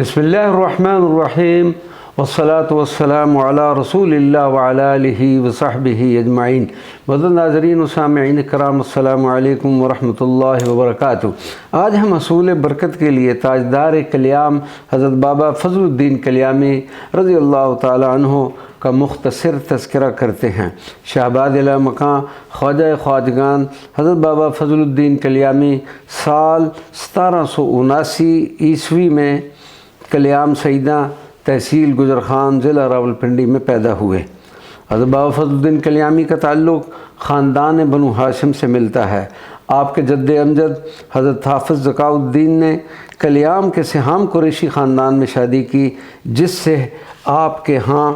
بسم اللہ الرحمن الرحیم والصلاة والسلام علی رسول اللہ وعلی آلہ وصحبہ اجمعین۔ معزز ناظرین و سامعین کرام، السلام علیکم ورحمۃ اللہ وبرکاتہ۔ آج ہم حصول برکت کے لیے تاجدار کلیام حضرت بابا فضل الدین کلیامی رضی اللہ تعالی عنہ کا مختصر تذکرہ کرتے ہیں۔ شہباز مکان خواجہ خواجگان حضرت بابا فضل الدین کلیامی سال 1779 عیسوی میں کلیام سیدہ تحصیل گجرخان ضلع راولپنڈی میں پیدا ہوئے۔ حضرت بابا فضل الدین کلیامی کا تعلق خاندان بنو ہاشم سے ملتا ہے۔ آپ کے جد امجد حضرت حافظ ذکاء الدین نے کلیام کے سہام قریشی خاندان میں شادی کی، جس سے آپ کے ہاں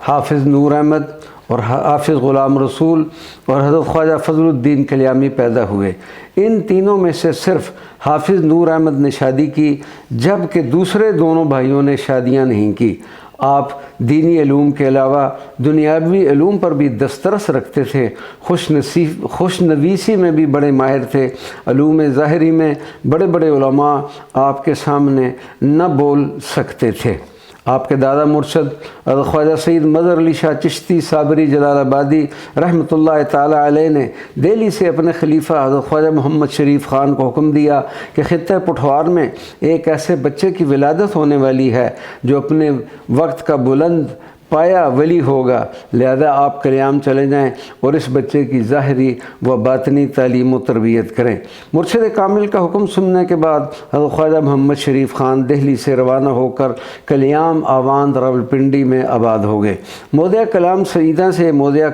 حافظ نور احمد اور حافظ غلام رسول اور حضرت خواجہ فضل الدین کلیامی پیدا ہوئے۔ ان تینوں میں سے صرف حافظ نور احمد نے شادی کی، جبکہ دوسرے دونوں بھائیوں نے شادیاں نہیں کی۔ آپ دینی علوم کے علاوہ دنیاوی علوم پر بھی دسترس رکھتے تھے۔ خوش نویسی میں بھی بڑے ماہر تھے۔ علوم ظاہری میں بڑے بڑے علماء آپ کے سامنے نہ بول سکتے تھے۔ آپ کے دادا مرشد حضرت خواجہ سید مظہر علی شاہ چشتی صابری جلال آبادی رحمۃ اللہ تعالی علیہ نے دہلی سے اپنے خلیفہ حضرت خواجہ محمد شریف خان کو حکم دیا کہ خطہ پٹھوار میں ایک ایسے بچے کی ولادت ہونے والی ہے جو اپنے وقت کا بلند پایا ولی ہوگا، لہذا آپ کلیام چلے جائیں اور اس بچے کی ظاہری و باطنی تعلیم و تربیت کریں۔ مرشد کامل کا حکم سننے کے بعد حضرت خواجہ محمد شریف خان دہلی سے روانہ ہو کر کلیام آوان راولپنڈی میں آباد ہو گئے۔ موضع کلام سیدہ سے موضع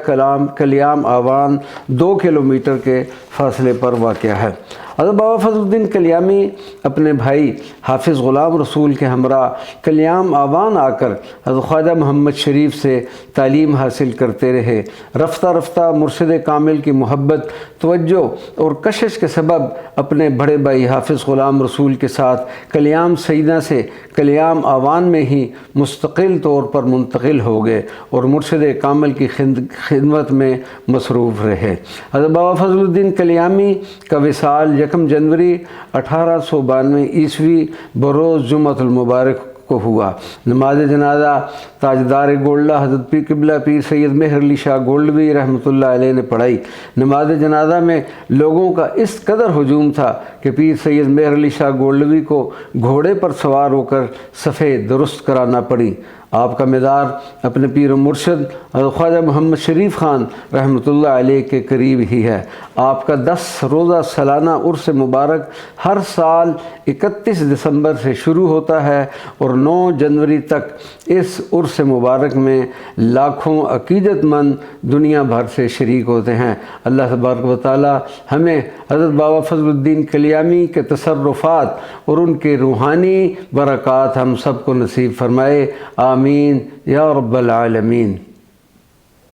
کلیام آوان 2 کلومیٹر کے فاصلے پر واقع ہے۔ حضرت بابا فضل الدین کلیامی اپنے بھائی حافظ غلام رسول کے ہمراہ کلیام آوان آ کر حضرت خواجہ محمد شریف سے تعلیم حاصل کرتے رہے۔ رفتہ رفتہ مرشد کامل کی محبت، توجہ اور کشش کے سبب اپنے بڑے بھائی حافظ غلام رسول کے ساتھ کلیام سیدہ سے کلیام آوان میں ہی مستقل طور پر منتقل ہو گئے اور مرشد کامل کی خدمت میں مصروف رہے۔ حضرت بابا فضل الدین کلیامی کا وصال 1 جنوری 1892 عیسوی بروز جمعۃ المبارک کو ہوا۔ نماز جنازہ تاجدار گولڈہ حضرت پیر قبلہ پیر سید مہر علی شاہ گولڈوی رحمۃ اللہ علیہ نے پڑھائی۔ نماز جنازہ میں لوگوں کا اس قدر ہجوم تھا کہ پیر سید مہر علی شاہ گولڈوی کو گھوڑے پر سوار ہو کر صفیں درست کرانا پڑی۔ آپ کا مزار اپنے پیر و مرشد حضرت خواجہ محمد شریف خان رحمۃ اللہ علیہ کے قریب ہی ہے۔ آپ کا 10 روزہ سالانہ عرس مبارک ہر سال 31 دسمبر سے شروع ہوتا ہے اور 9 جنوری تک اس عرس مبارک میں لاکھوں عقیدت مند دنیا بھر سے شریک ہوتے ہیں۔ اللہ تبارک و تعالی ہمیں حضرت بابا فضل الدین کلیامی کے تصرفات اور ان کے روحانی برکات ہم سب کو نصیب فرمائے، آمین یا رب العالمین۔